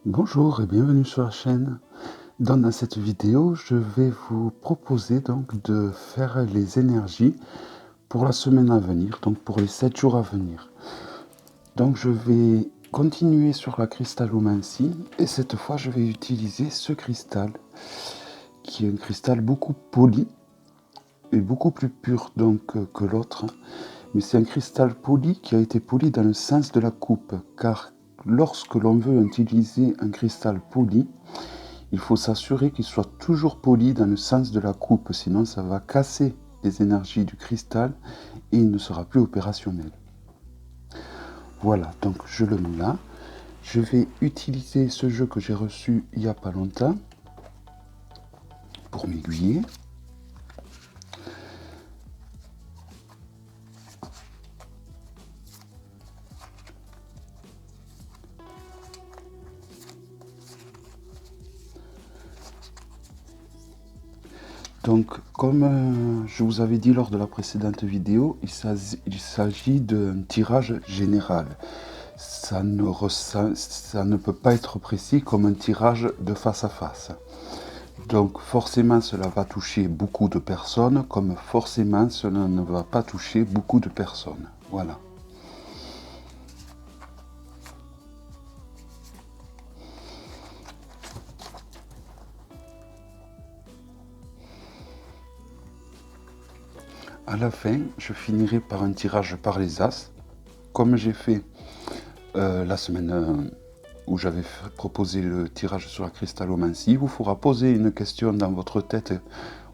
Bonjour et bienvenue sur la chaîne. Dans cette vidéo, je vais vous proposer donc de faire les énergies pour la semaine à venir, donc pour les 7 jours à venir. Donc je vais continuer sur la cristallomancie et cette fois je vais utiliser ce cristal qui est un cristal beaucoup poli et beaucoup plus pur donc que l'autre. Mais c'est un cristal poli qui a été poli dans le sens de la coupe, car lorsque l'on veut utiliser un cristal poli, il faut s'assurer qu'il soit toujours poli dans le sens de la coupe, sinon ça va casser les énergies du cristal et il ne sera plus opérationnel. Voilà, donc je le mets là. Je vais utiliser ce jeu que j'ai reçu il n'y a pas longtemps pour m'aiguiller. Donc, comme je vous avais dit lors de la précédente vidéo, il s'agit d'un tirage général. Ça ne peut pas être précis comme un tirage de face à face. Donc forcément cela va toucher beaucoup de personnes, comme forcément cela ne va pas toucher beaucoup de personnes. Voilà. À la fin, je finirai par un tirage par les As, comme j'ai fait la semaine où j'avais proposé le tirage sur la cristallomancie. Il vous faudra poser une question dans votre tête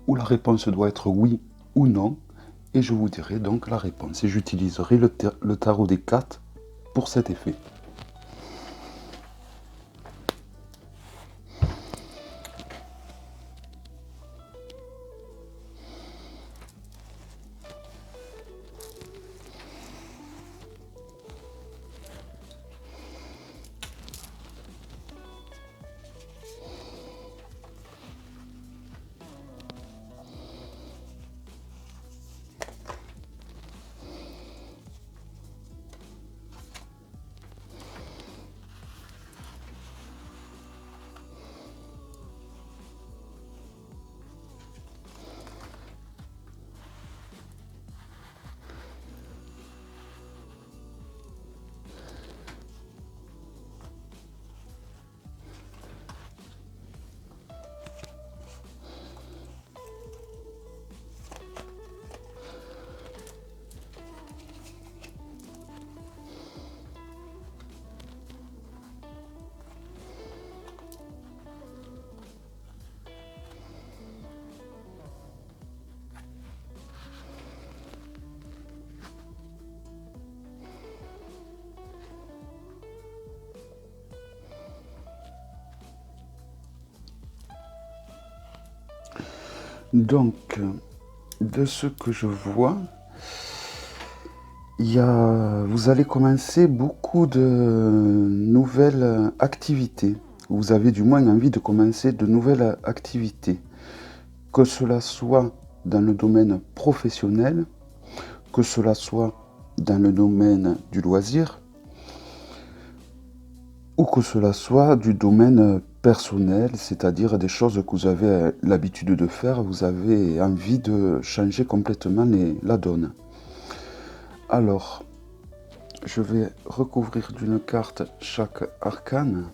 où la réponse doit être oui ou non, et je vous dirai donc la réponse. Et j'utiliserai le tarot des cartes pour cet effet. Donc, de ce que je vois, vous allez commencer beaucoup de nouvelles activités. Vous avez du moins envie de commencer de nouvelles activités. Que cela soit dans le domaine professionnel, que cela soit dans le domaine du loisir, ou que cela soit du domaine personnel, c'est-à-dire des choses que vous avez l'habitude de faire, vous avez envie de changer complètement la donne. Alors, je vais recouvrir d'une carte chaque arcane.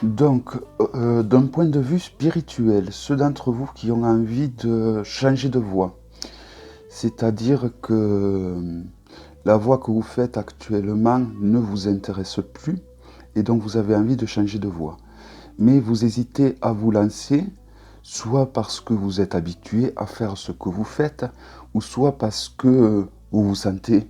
Donc, d'un point de vue spirituel, ceux d'entre vous qui ont envie de changer de voie, c'est-à-dire que la voie que vous faites actuellement ne vous intéresse plus et donc vous avez envie de changer de voie. mais vous hésitez à vous lancer, soit parce que vous êtes habitué à faire ce que vous faites, ou soit parce que vous vous sentez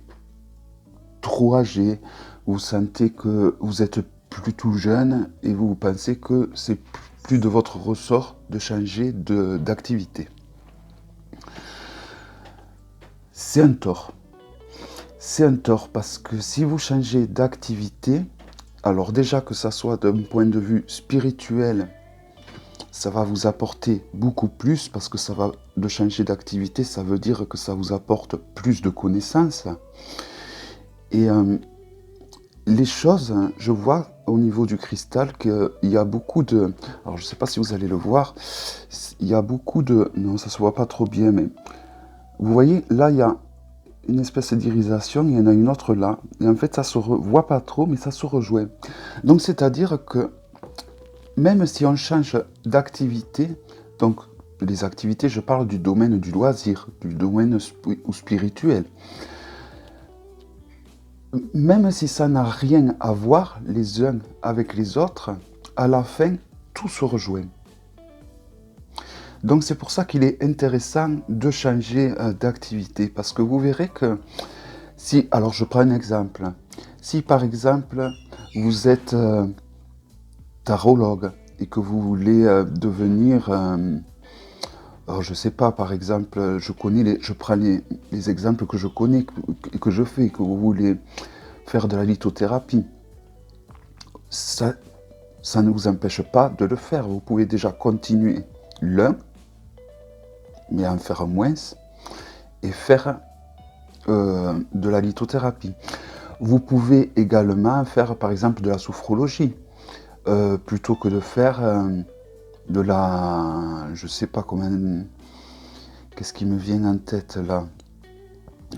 trop âgé, vous sentez que vous êtes plus tout jeune et vous pensez que c'est plus de votre ressort de changer d'activité. C'est un tort. C'est un tort parce que si vous changez d'activité, alors déjà que ça soit d'un point de vue spirituel, ça va vous apporter beaucoup plus parce que de changer d'activité, ça veut dire que ça vous apporte plus de connaissances. Et les choses, je vois au niveau du cristal qu'il y a beaucoup de... Alors je ne sais pas si vous allez le voir, il y a beaucoup de... Non, ça ne se voit pas trop bien, mais... Vous voyez, là, il y a une espèce d'irisation, il y en a une autre là. Et en fait, ça se voit pas trop, mais ça se rejoint. Donc, c'est-à-dire que même si on change d'activité, donc les activités, je parle du domaine du loisir, du domaine spirituel, même si ça n'a rien à voir les uns avec les autres, à la fin, tout se rejoint. Donc c'est pour ça qu'il est intéressant de changer d'activité, parce que vous verrez que si, alors je prends un exemple, si par exemple vous êtes tarologue et que vous voulez devenir, alors je sais pas, par exemple, je prends les exemples que je connais et que je fais, que vous voulez faire de la lithothérapie, ça ne vous empêche pas de le faire. Vous pouvez déjà continuer l'un, mais en faire moins, et faire de la lithothérapie. Vous pouvez également faire par exemple de la sophrologie, plutôt que de faire de la... je sais pas comment... Qu'est-ce qui me vient en tête là?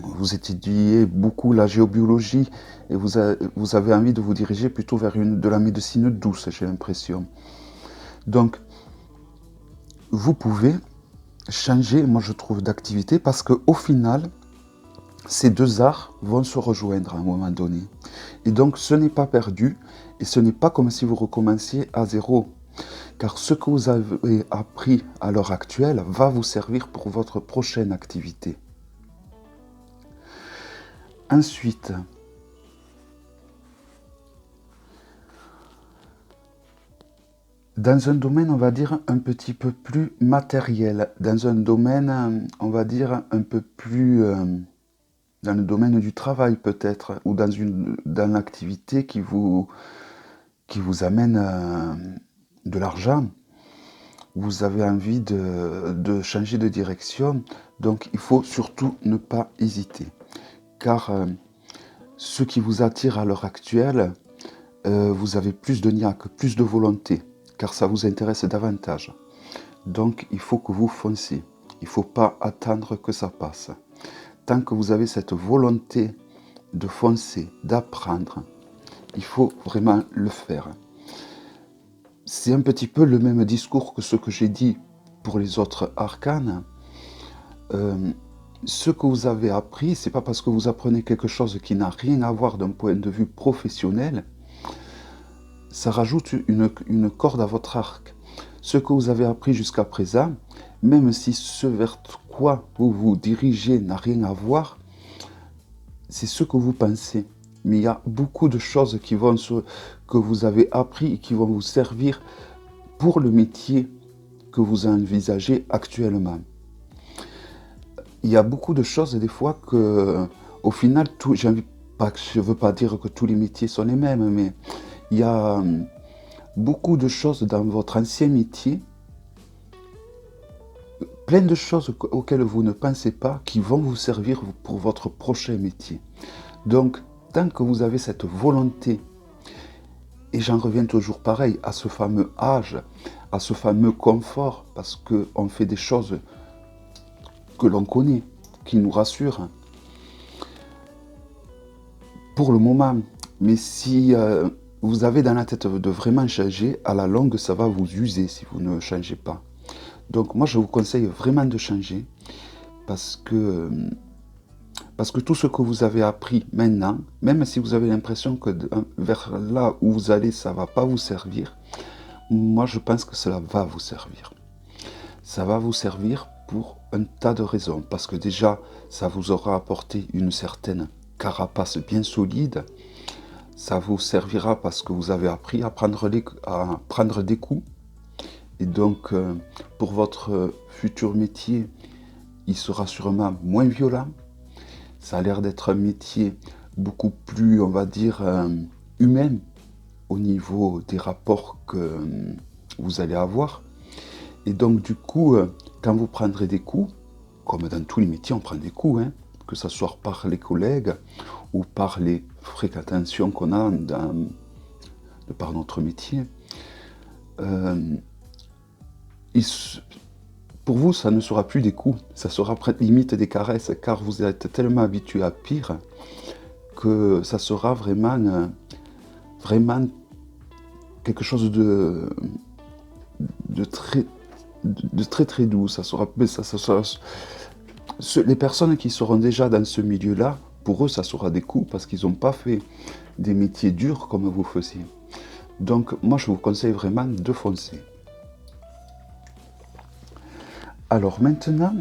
Vous étudiez beaucoup la géobiologie et vous avez envie de vous diriger plutôt vers de la médecine douce, j'ai l'impression. Donc, vous pouvez changer, moi je trouve, d'activité parce qu'au final, ces deux arts vont se rejoindre à un moment donné. Et donc, ce n'est pas perdu et ce n'est pas comme si vous recommenciez à zéro. Car ce que vous avez appris à l'heure actuelle va vous servir pour votre prochaine activité. Ensuite, dans un domaine, on va dire, un petit peu plus matériel, dans un domaine, on va dire, un peu plus... dans le domaine du travail peut-être, ou dans l'activité qui vous amène de l'argent, vous avez envie de changer de direction, donc il faut surtout ne pas hésiter. Car ce qui vous attire à l'heure actuelle, vous avez plus de niaque, plus de volonté, car ça vous intéresse davantage. Donc il faut que vous fonciez, il ne faut pas attendre que ça passe. Tant que vous avez cette volonté de foncer, d'apprendre, il faut vraiment le faire. C'est un petit peu le même discours que ce que j'ai dit pour les autres arcanes. Ce que vous avez appris, c'est pas parce que vous apprenez quelque chose qui n'a rien à voir d'un point de vue professionnel, ça rajoute une corde à votre arc. Ce que vous avez appris jusqu'à présent, même si ce vers quoi vous vous dirigez n'a rien à voir, c'est ce que vous pensez. Mais il y a beaucoup de choses que vous avez appris et qui vont vous servir pour le métier que vous envisagez actuellement. Il y a beaucoup de choses des fois que, au final, je ne veux pas dire que tous les métiers sont les mêmes, mais il y a beaucoup de choses dans votre ancien métier, plein de choses auxquelles vous ne pensez pas, qui vont vous servir pour votre prochain métier. Donc, tant que vous avez cette volonté, et j'en reviens toujours pareil, à ce fameux âge, à ce fameux confort, parce qu'on fait des choses que l'on connaît, qui nous rassurent, pour le moment. Mais si vous avez dans la tête de vraiment changer, à la longue, ça va vous user si vous ne changez pas. Donc moi, je vous conseille vraiment de changer, parce que tout ce que vous avez appris maintenant, même si vous avez l'impression que vers là où vous allez, ça ne va pas vous servir, moi je pense que cela va vous servir. Ça va vous servir pour un tas de raisons, parce que déjà, ça vous aura apporté une certaine carapace bien solide, ça vous servira parce que vous avez appris à prendre des coups, et donc pour votre futur métier, il sera sûrement moins violent. Ça a l'air d'être un métier beaucoup plus, on va dire, humain au niveau des rapports que vous allez avoir. Et donc du coup, quand vous prendrez des coups, comme dans tous les métiers on prend des coups, hein, que ce soit par les collègues ou par les fréquentations qu'on a de par notre métier, pour vous ça ne sera plus des coups, ça sera limite des caresses, car vous êtes tellement habitué à pire que ça sera vraiment quelque chose de très très doux. Les personnes qui seront déjà dans ce milieu-là, pour eux, ça sera des coups parce qu'ils n'ont pas fait des métiers durs comme vous faisiez. Donc, moi, je vous conseille vraiment de foncer. Alors maintenant,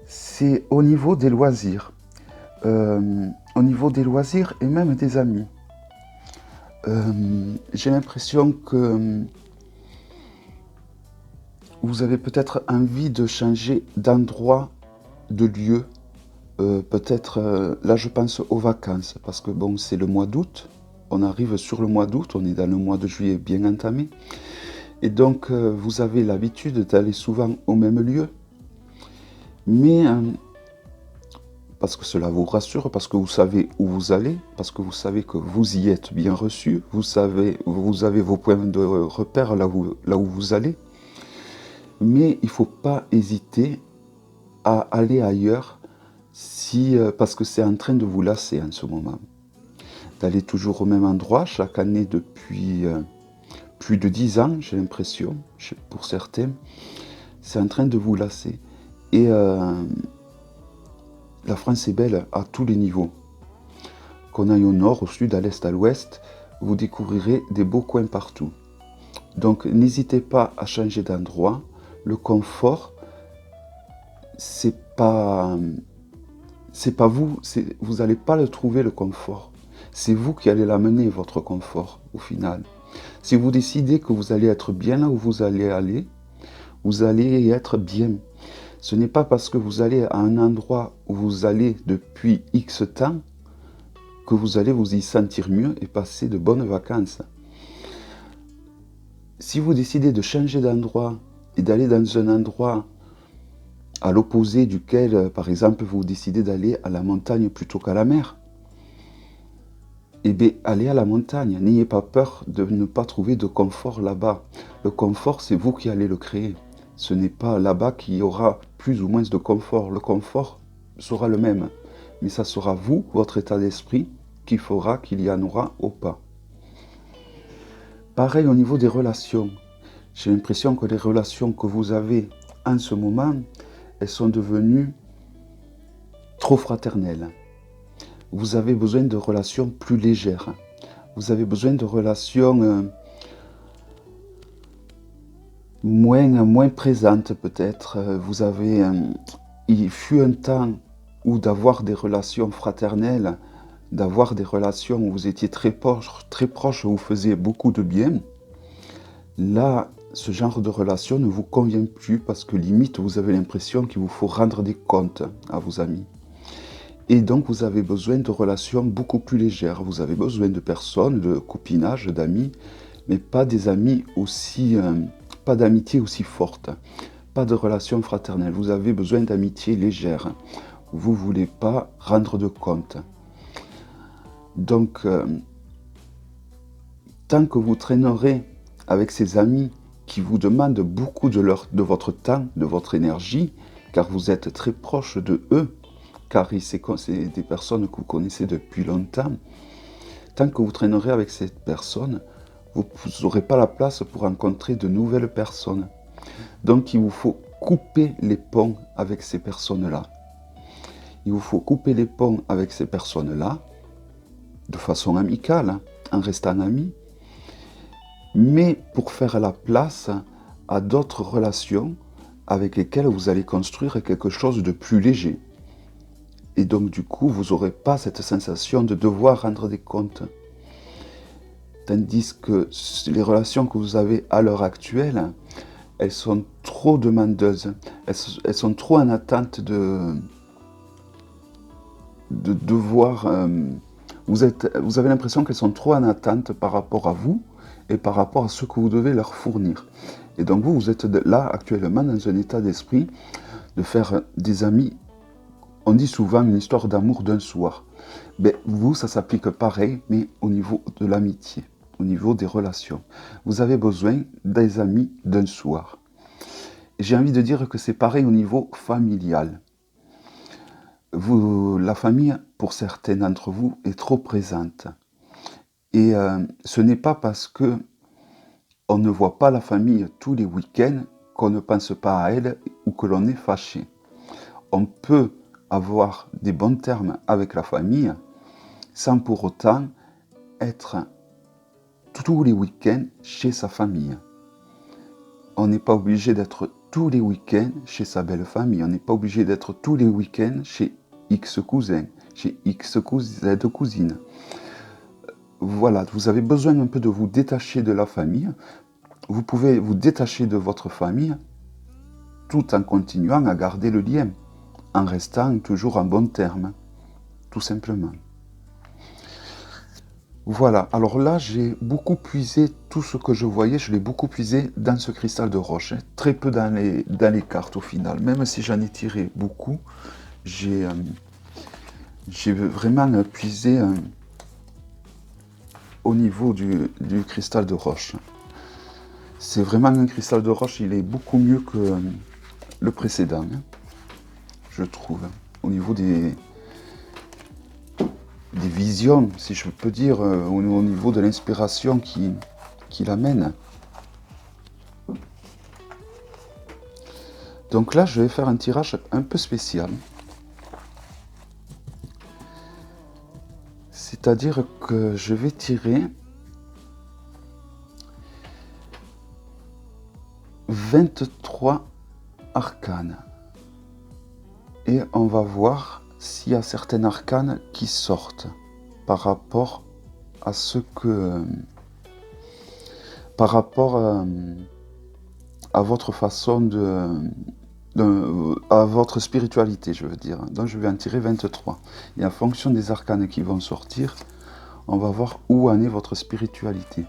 c'est au niveau des loisirs. Au niveau des loisirs et même des amis. J'ai l'impression que vous avez peut-être envie de changer d'endroit, de lieu. Peut-être, là je pense aux vacances, parce que bon, c'est le mois d'août. On arrive sur le mois d'août, on est dans le mois de juillet bien entamé. Et donc, vous avez l'habitude d'aller souvent au même lieu. Mais, parce que cela vous rassure, parce que vous savez où vous allez, parce que vous savez que vous y êtes bien reçu, vous avez vos points de repère là où vous allez. Mais il ne faut pas hésiter à aller ailleurs parce que c'est en train de vous lasser en ce moment. D'aller toujours au même endroit chaque année depuis plus de 10 ans, j'ai l'impression, pour certains, c'est en train de vous lasser. Et la France est belle à tous les niveaux. Qu'on aille au nord, au sud, à l'est, à l'ouest, vous découvrirez des beaux coins partout. Donc n'hésitez pas à changer d'endroit. Le confort, c'est pas vous, vous n'allez pas le trouver, le confort. C'est vous qui allez l'amener, votre confort, au final. Si vous décidez que vous allez être bien là où vous allez aller, vous allez y être bien. Ce n'est pas parce que vous allez à un endroit où vous allez depuis X temps que vous allez vous y sentir mieux et passer de bonnes vacances. Si vous décidez de changer d'endroit et d'aller dans un endroit à l'opposé duquel, par exemple, vous décidez d'aller à la montagne plutôt qu'à la mer, eh bien, allez à la montagne. N'ayez pas peur de ne pas trouver de confort là-bas. Le confort, c'est vous qui allez le créer. Ce n'est pas là-bas qu'il y aura plus ou moins de confort. Le confort sera le même. Mais ça sera vous, votre état d'esprit, qui fera qu'il y en aura ou pas. Pareil au niveau des relations. J'ai l'impression que les relations que vous avez en ce moment, elles sont devenues trop fraternelles. Vous avez besoin de relations plus légères. Vous avez besoin de relations moins présentes peut-être. Il fut un temps où d'avoir des relations fraternelles, d'avoir des relations où vous étiez très proches, où vous faisiez beaucoup de bien. Là, ce genre de relation ne vous convient plus parce que limite vous avez l'impression qu'il vous faut rendre des comptes à vos amis. Et donc vous avez besoin de relations beaucoup plus légères. Vous avez besoin de personnes, de copinage, d'amis, mais pas des amis aussi, pas d'amitié aussi forte, pas de relations fraternelles. Vous avez besoin d'amitié légère. Vous ne voulez pas rendre de compte. Donc, tant que vous traînerez avec ces amis qui vous demandent beaucoup de votre temps, de votre énergie, car vous êtes très proche de eux, car c'est des personnes que vous connaissez depuis longtemps, tant que vous traînerez avec ces personnes, vous n'aurez pas la place pour rencontrer de nouvelles personnes. Donc il vous faut couper les ponts avec ces personnes-là. Il vous faut couper les ponts avec ces personnes-là, de façon amicale, en restant amis, mais pour faire la place à d'autres relations avec lesquelles vous allez construire quelque chose de plus léger. Et donc du coup, vous n'aurez pas cette sensation de devoir rendre des comptes. Tandis que les relations que vous avez à l'heure actuelle, elles sont trop demandeuses, elles sont trop en attente de devoir... vous avez l'impression qu'elles sont trop en attente par rapport à vous et par rapport à ce que vous devez leur fournir. Et donc vous êtes là actuellement dans un état d'esprit de faire des amis. On dit souvent une histoire d'amour d'un soir. Mais vous, ça s'applique pareil, mais au niveau de l'amitié, au niveau des relations. Vous avez besoin des amis d'un soir. Et j'ai envie de dire que c'est pareil au niveau familial. La famille, pour certains d'entre vous, est trop présente. Et ce n'est pas parce que on ne voit pas la famille tous les week-ends qu'on ne pense pas à elle ou que l'on est fâché. On peut avoir des bons termes avec la famille sans pour autant être tous les week-ends chez sa famille. On n'est pas obligé d'être tous les week-ends chez sa belle famille. On n'est pas obligé d'être tous les week-ends chez X cousin, chez X Z cousine. Voilà, vous avez besoin un peu de vous détacher de la famille. Vous pouvez vous détacher de votre famille tout en continuant à garder le lien, en restant toujours en bon terme, tout simplement. Voilà, alors là, j'ai beaucoup puisé tout ce que je voyais, je l'ai beaucoup puisé dans ce cristal de roche, très peu dans les cartes au final. Même si j'en ai tiré beaucoup, j'ai vraiment puisé au niveau du cristal de roche. C'est vraiment un cristal de roche, il est beaucoup mieux que le précédent, je trouve, au niveau des visions, si je peux dire, au niveau de l'inspiration qu'il amène. Donc là, je vais faire un tirage un peu spécial. C'est-à-dire que je vais tirer 23 arcanes. Et on va voir s'il y a certaines arcanes qui sortent par rapport à ce que... par rapport à votre façon à votre spiritualité, je veux dire. Donc je vais en tirer 23. Et en fonction des arcanes qui vont sortir, on va voir où en est votre spiritualité.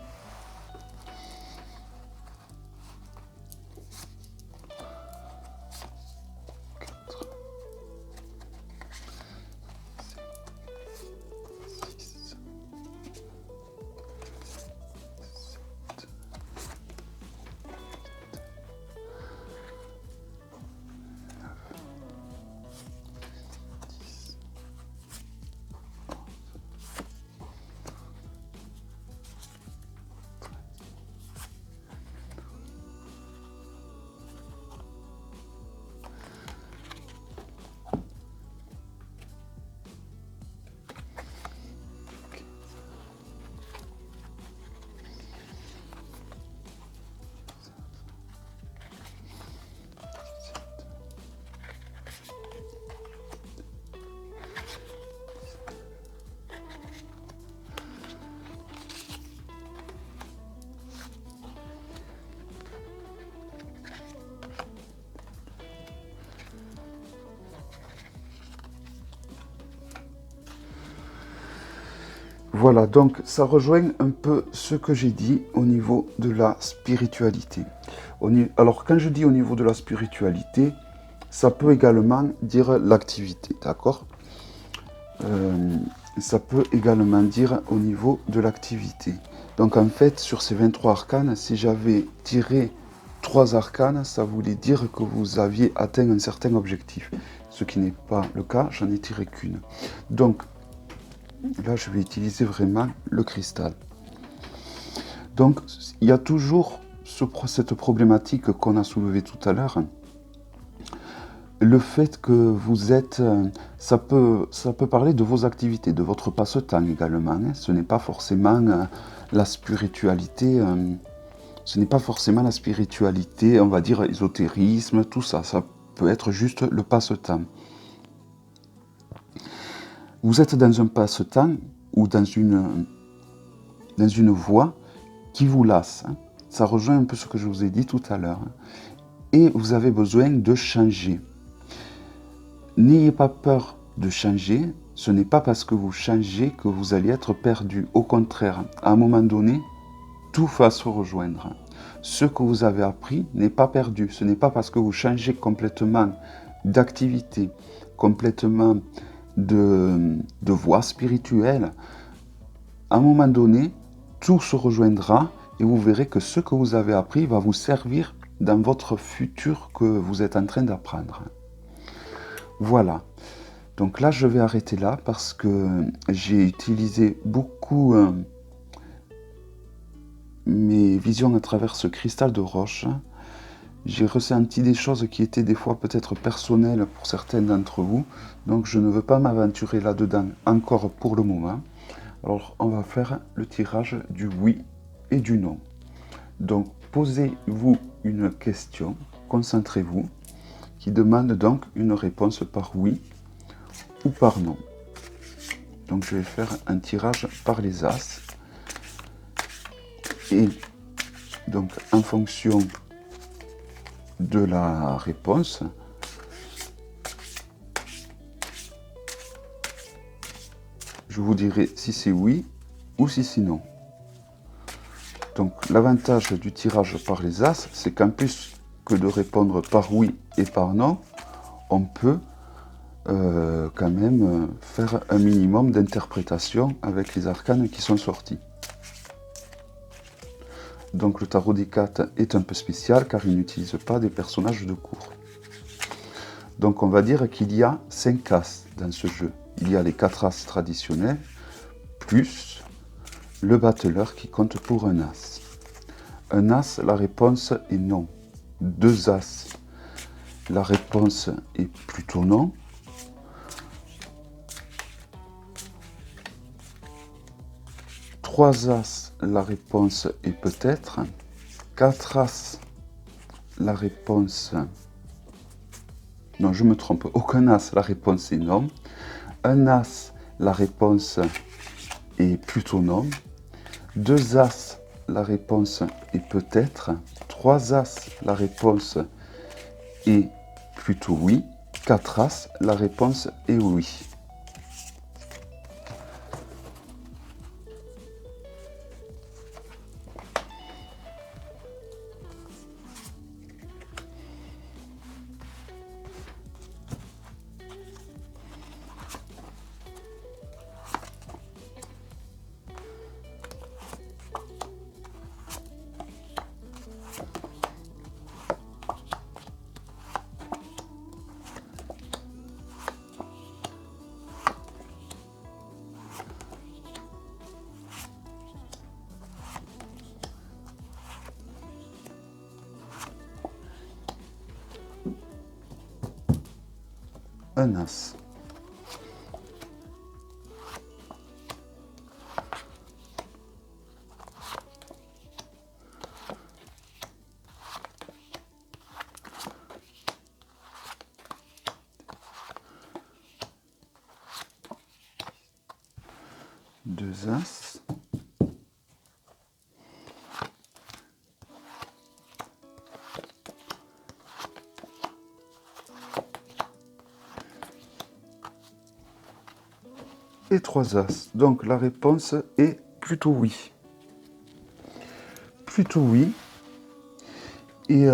Voilà, donc ça rejoint un peu ce que j'ai dit au niveau de la spiritualité. Alors quand je dis au niveau de la spiritualité, ça peut également dire l'activité, d'accord? Ça peut également dire au niveau de l'activité. Donc en fait, sur ces 23 arcanes, si j'avais tiré 3 arcanes, ça voulait dire que vous aviez atteint un certain objectif. Ce qui n'est pas le cas, j'en ai tiré qu'une. Donc là, je vais utiliser vraiment le cristal. Donc, il y a toujours cette problématique qu'on a soulevée tout à l'heure. Le fait que vous êtes... ça peut parler de vos activités, de votre passe-temps également. Ce n'est pas forcément la spiritualité Ce n'est pas forcément la spiritualité, on va dire ésotérisme, tout ça. Ça peut être juste le passe-temps. Vous êtes dans un passe-temps ou dans une voie qui vous lasse. Ça rejoint un peu ce que je vous ai dit tout à l'heure. Et vous avez besoin de changer. N'ayez pas peur de changer. Ce n'est pas parce que vous changez que vous allez être perdu. Au contraire, à un moment donné, tout va se rejoindre. Ce que vous avez appris n'est pas perdu. Ce n'est pas parce que vous changez complètement d'activité, complètement de voie spirituelle. À un moment donné, tout se rejoindra et vous verrez que ce que vous avez appris va vous servir dans votre futur que vous êtes en train d'apprendre. Voilà. Donc là, je vais arrêter là parce que j'ai utilisé beaucoup mes visions à travers ce cristal de roche. J'ai ressenti des choses qui étaient des fois peut-être personnelles pour certains d'entre vous. Donc je ne veux pas m'aventurer là-dedans encore pour le moment. Alors on va faire le tirage du oui et du non. Donc posez-vous une question, concentrez-vous, qui demande donc une réponse par oui ou par non. Donc je vais faire un tirage par les as. Et donc en fonction de la réponse, je vous dirai si c'est oui ou si c'est non. Donc l'avantage du tirage par les as, c'est qu'en plus que de répondre par oui et par non, on peut quand même faire un minimum d'interprétation avec les arcanes qui sont sortis. Donc le tarot des cartes est un peu spécial car il n'utilise pas des personnages de cours. Donc on va dire qu'il y a 5 as dans ce jeu. Il y a les 4 as traditionnels, plus le battleur qui compte pour un as. Un as, la réponse est non. 2 as, la réponse est plutôt non. 3 as, la réponse est peut-être. 4 as, la réponse... Non, je me trompe. Aucun as, la réponse est non. Un as, la réponse est plutôt non. 2 as, la réponse est peut-être. 3 as, la réponse est plutôt oui. 4 as, la réponse est oui. Un as. Deux as. Et 3 as. Donc la réponse est plutôt oui. Plutôt oui. Et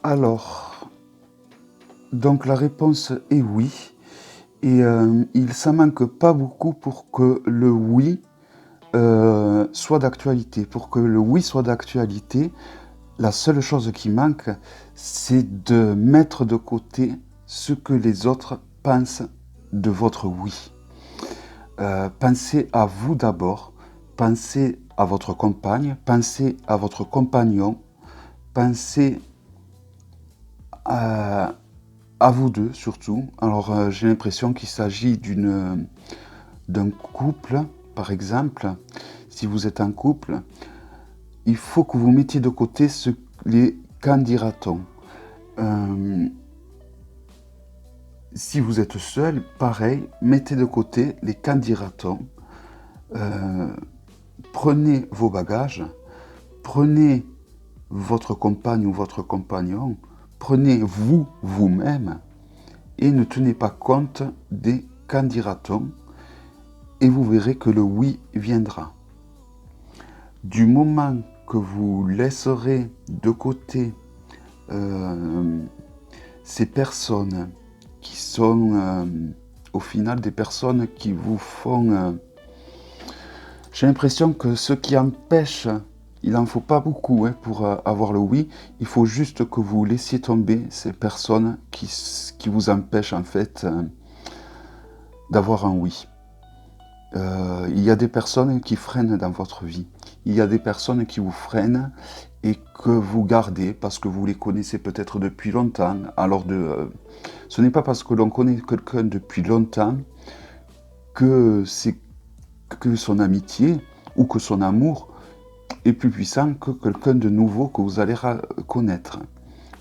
alors, donc la réponse est oui. Et il s'en manque pas beaucoup pour que le oui soit d'actualité. Pour que le oui soit d'actualité, la seule chose qui manque, c'est de mettre de côté ce que les autres pensent de votre oui. Pensez à vous d'abord, pensez à votre compagne, pensez à votre compagnon, pensez à vous deux surtout. Alors j'ai l'impression qu'il s'agit d'un couple Par exemple, si vous êtes en couple, il faut que vous mettiez de côté les qu'en dira-t-on. Si vous êtes seul, pareil, mettez de côté les qu'en dira-t-on. Prenez vos bagages, prenez votre compagne ou votre compagnon, prenez vous-même et ne tenez pas compte des qu'en dira-t-on et vous verrez que le oui viendra. Du moment que vous laisserez de côté ces personnes qui sont au final des personnes qui vous font... J'ai l'impression que ce qui empêche, il n'en faut pas beaucoup pour avoir le oui, il faut juste que vous laissiez tomber ces personnes qui vous empêchent en fait d'avoir un oui. Il y a des personnes qui freinent dans votre vie, il y a des personnes qui vous freinent et que vous gardez parce que vous les connaissez peut-être depuis longtemps. Alors ce n'est pas parce que l'on connaît quelqu'un depuis longtemps que son amitié ou que son amour est plus puissant que quelqu'un de nouveau que vous allez connaître.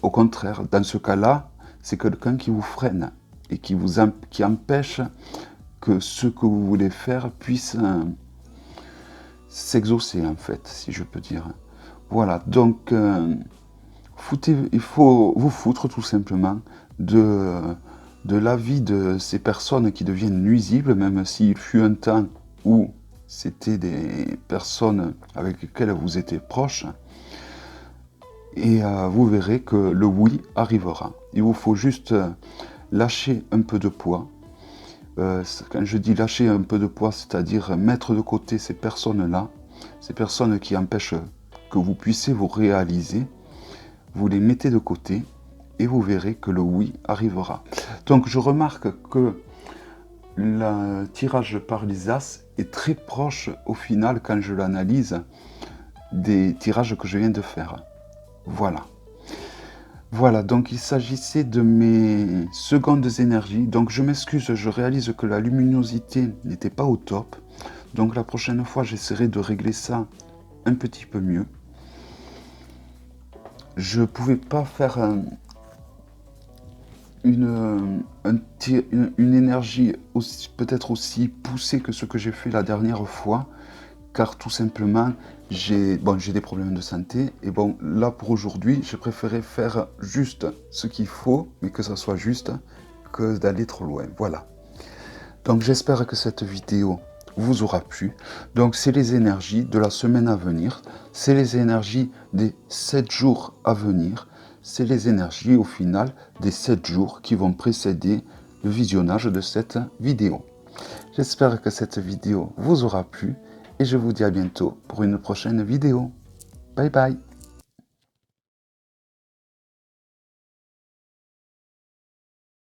Au contraire, dans ce cas-là, c'est quelqu'un qui vous freine et qui empêche que ce que vous voulez faire puisse s'exaucer, en fait, si je peux dire. Voilà, donc il faut vous foutre tout simplement de l'avis de ces personnes qui deviennent nuisibles, même s'il fut un temps où c'était des personnes avec lesquelles vous étiez proches. Et vous verrez que le oui arrivera. Il vous faut juste lâcher un peu de poids. Quand je dis lâcher un peu de poids, c'est-à-dire mettre de côté ces personnes-là, ces personnes qui empêchent que vous puissiez vous réaliser, vous les mettez de côté et vous verrez que le oui arrivera. Donc je remarque que le tirage par les As est très proche au final quand je l'analyse des tirages que je viens de faire. Voilà. Voilà, donc il s'agissait de mes secondes énergies. Donc je m'excuse, je réalise que la luminosité n'était pas au top. Donc la prochaine fois, j'essaierai de régler ça un petit peu mieux. Je ne pouvais pas faire une énergie peut-être aussi poussée que ce que j'ai fait la dernière fois, car tout simplement, j'ai des problèmes de santé, et bon, là pour aujourd'hui, j'ai préféré faire juste ce qu'il faut, mais que ça soit juste, que d'aller trop loin, voilà. Donc j'espère que cette vidéo vous aura plu. Donc c'est les énergies de la semaine à venir, c'est les énergies des 7 jours à venir, c'est les énergies au final des 7 jours qui vont précéder le visionnage de cette vidéo. J'espère que cette vidéo vous aura plu et je vous dis à bientôt pour une prochaine vidéo. Bye bye.